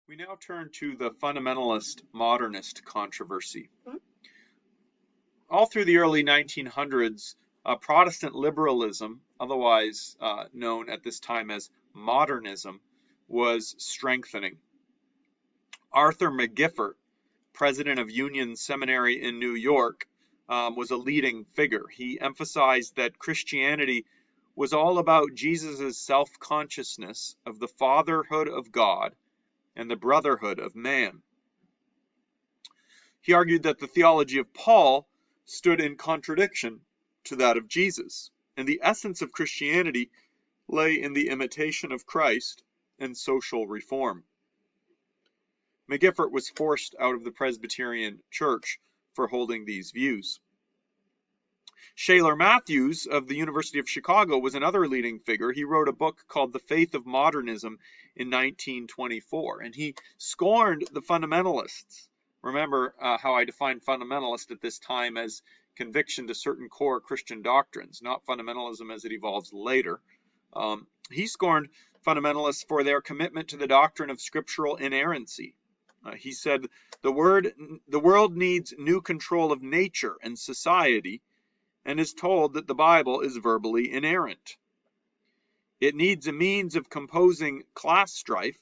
We now turn to the fundamentalist-modernist controversy. All through the early 1900s, Protestant liberalism, otherwise known at this time as modernism, was strengthening. Arthur McGiffert, president of Union Seminary in New York, was a leading figure. He emphasized that Christianity was all about Jesus' self-consciousness of the fatherhood of God and the brotherhood of man. He argued that the theology of Paul stood in contradiction to that of Jesus, and the essence of Christianity lay in the imitation of Christ and social reform. McGiffert was forced out of the Presbyterian Church for holding these views. Shaler Matthews of the University of Chicago was another leading figure. He wrote a book called The Faith of Modernism in 1924, and he scorned the fundamentalists. Remember how I defined fundamentalist at this time as conviction to certain core Christian doctrines, not fundamentalism as it evolves later. He scorned fundamentalists for their commitment to the doctrine of scriptural inerrancy. He said, the world needs new control of nature and society, and is told that the Bible is verbally inerrant. It needs a means of composing class strife,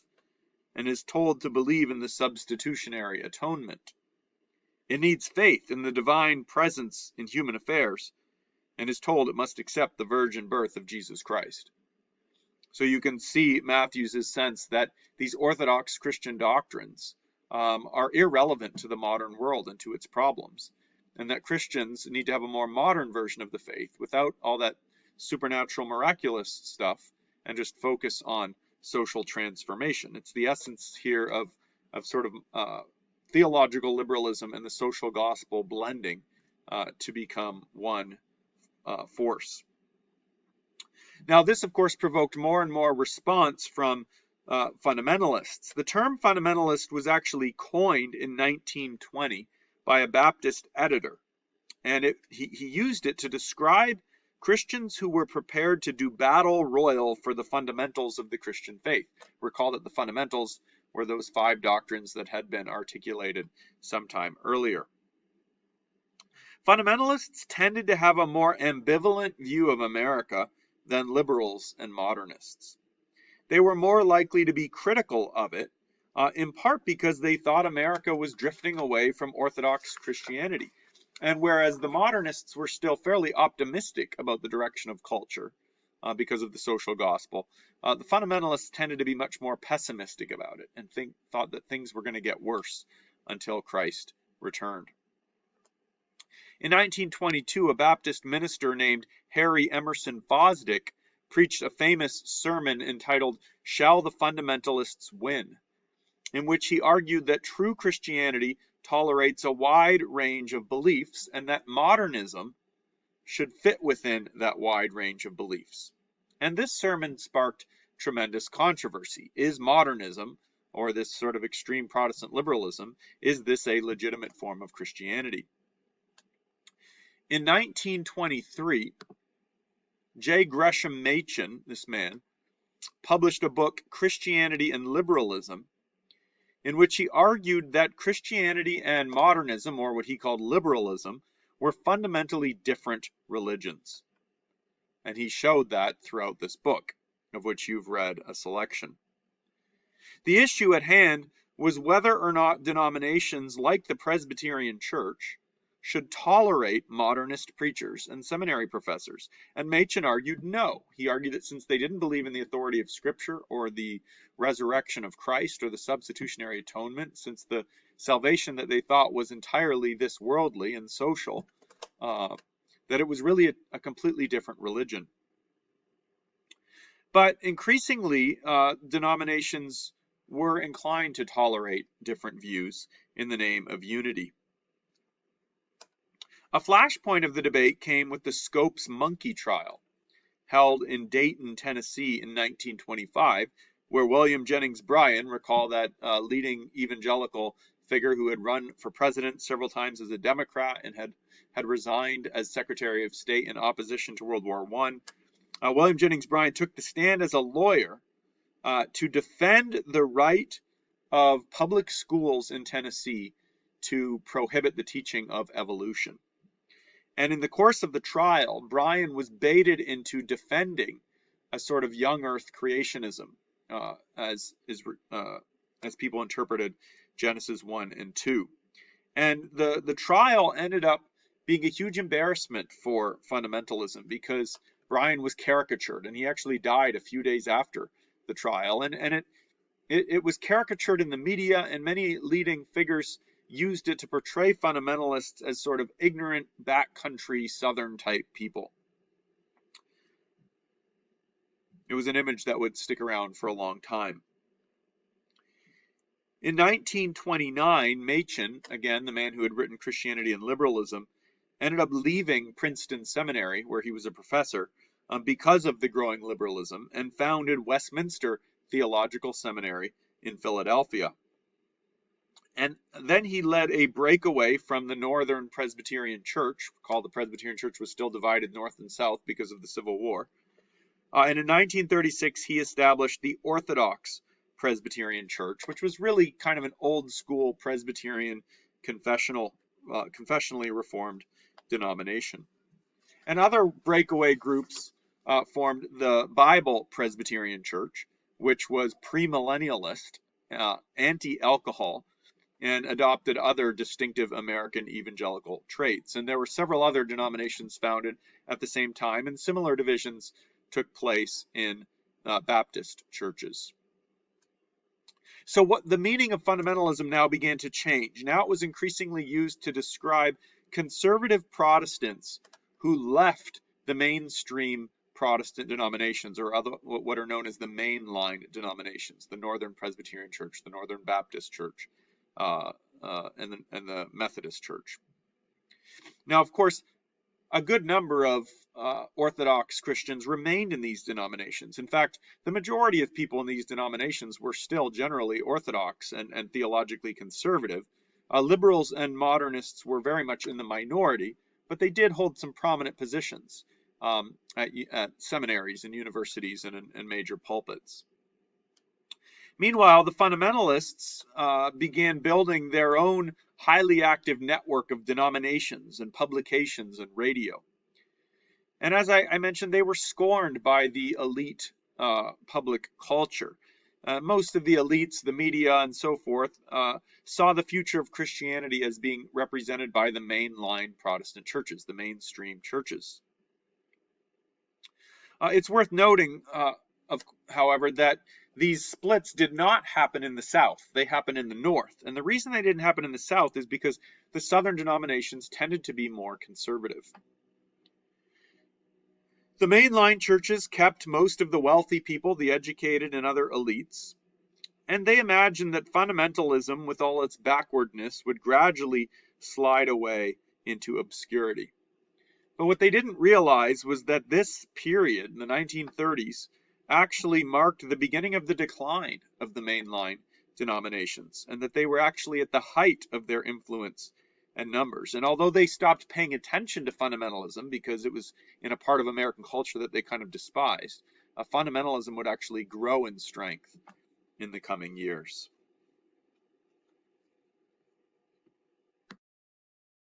and is told to believe in the substitutionary atonement. It needs faith in the divine presence in human affairs, and is told it must accept the virgin birth of Jesus Christ. So you can see Matthews' sense that these orthodox Christian doctrines are irrelevant to the modern world and to its problems, and that Christians need to have a more modern version of the faith without all that supernatural miraculous stuff and just focus on social transformation. It's the essence here of sort of theological liberalism and the social gospel blending to become one force. Now, this, of course, provoked more and more response from fundamentalists. The term fundamentalist was actually coined in 1920 by a Baptist editor, and he used it to describe Christians who were prepared to do battle royal for the fundamentals of the Christian faith. Recall that the fundamentals were those 5 doctrines that had been articulated sometime earlier. Fundamentalists tended to have a more ambivalent view of America than liberals and modernists. They were more likely to be critical of it, in part because they thought America was drifting away from Orthodox Christianity. And whereas the modernists were still fairly optimistic about the direction of culture because of the social gospel, the fundamentalists tended to be much more pessimistic about it and thought that things were going to get worse until Christ returned. In 1922, a Baptist minister named Harry Emerson Fosdick preached a famous sermon entitled "Shall the Fundamentalists Win?", in which he argued that true Christianity tolerates a wide range of beliefs and that modernism should fit within that wide range of beliefs. And this sermon sparked tremendous controversy. Is modernism, or this sort of extreme Protestant liberalism, is this a legitimate form of Christianity? In 1923, J. Gresham Machen, this man, published a book, Christianity and Liberalism, in which he argued that Christianity and modernism, or what he called liberalism, were fundamentally different religions. And he showed that throughout this book, of which you've read a selection. The issue at hand was whether or not denominations like the Presbyterian Church should tolerate modernist preachers and seminary professors. And Machen argued no. He argued that since they didn't believe in the authority of Scripture or the resurrection of Christ or the substitutionary atonement, since the salvation that they thought was entirely this worldly and social, that it was really a completely different religion. But increasingly, denominations were inclined to tolerate different views in the name of unity. A flashpoint of the debate came with the Scopes monkey trial, held in Dayton, Tennessee in 1925, where William Jennings Bryan, recall that leading evangelical figure who had run for president several times as a Democrat and had resigned as Secretary of State in opposition to World War I. William Jennings Bryan took the stand as a lawyer to defend the right of public schools in Tennessee to prohibit the teaching of evolution. And in the course of the trial, Bryan was baited into defending a sort of young Earth creationism, as people interpreted Genesis 1 and 2. And the trial ended up being a huge embarrassment for fundamentalism because Bryan was caricatured, and he actually died a few days after the trial. And it was caricatured in the media, and many leading figures used it to portray fundamentalists as sort of ignorant, backcountry, southern type people. It was an image that would stick around for a long time. In 1929, Machen, again the man who had written Christianity and Liberalism, ended up leaving Princeton Seminary, where he was a professor, because of the growing liberalism, and founded Westminster Theological Seminary in Philadelphia. And then he led a breakaway from the Northern Presbyterian Church, called the Presbyterian Church was still divided north and south because of the Civil War. And in 1936, he established the Orthodox Presbyterian Church, which was really kind of an old school Presbyterian confessionally reformed denomination. And other breakaway groups formed the Bible Presbyterian Church, which was premillennialist, anti-alcohol, and adopted other distinctive American evangelical traits. And there were several other denominations founded at the same time, and similar divisions took place in Baptist churches. So what the meaning of fundamentalism now began to change. Now it was increasingly used to describe conservative Protestants who left the mainstream Protestant denominations, or what are known as the mainline denominations, the Northern Presbyterian Church, the Northern Baptist Church, and the Methodist Church. Now, of course, a good number of Orthodox Christians remained in these denominations. In fact, the majority of people in these denominations were still generally Orthodox and theologically conservative. Liberals and modernists were very much in the minority, but they did hold some prominent positions at seminaries and universities and major pulpits. Meanwhile, the fundamentalists began building their own highly active network of denominations and publications and radio. And as I mentioned, they were scorned by the elite public culture. Most of the elites, the media, and so forth, saw the future of Christianity as being represented by the mainline Protestant churches, the mainstream churches. It's worth noting, however, that these splits did not happen in the South. They happened in the North. And the reason they didn't happen in the South is because the Southern denominations tended to be more conservative. The mainline churches kept most of the wealthy people, the educated, and other elites. And they imagined that fundamentalism, with all its backwardness, would gradually slide away into obscurity. But what they didn't realize was that this period, in the 1930s, actually marked the beginning of the decline of the mainline denominations, and that they were actually at the height of their influence and numbers. And although they stopped paying attention to fundamentalism because it was in a part of American culture that they kind of despised, fundamentalism would actually grow in strength in the coming years.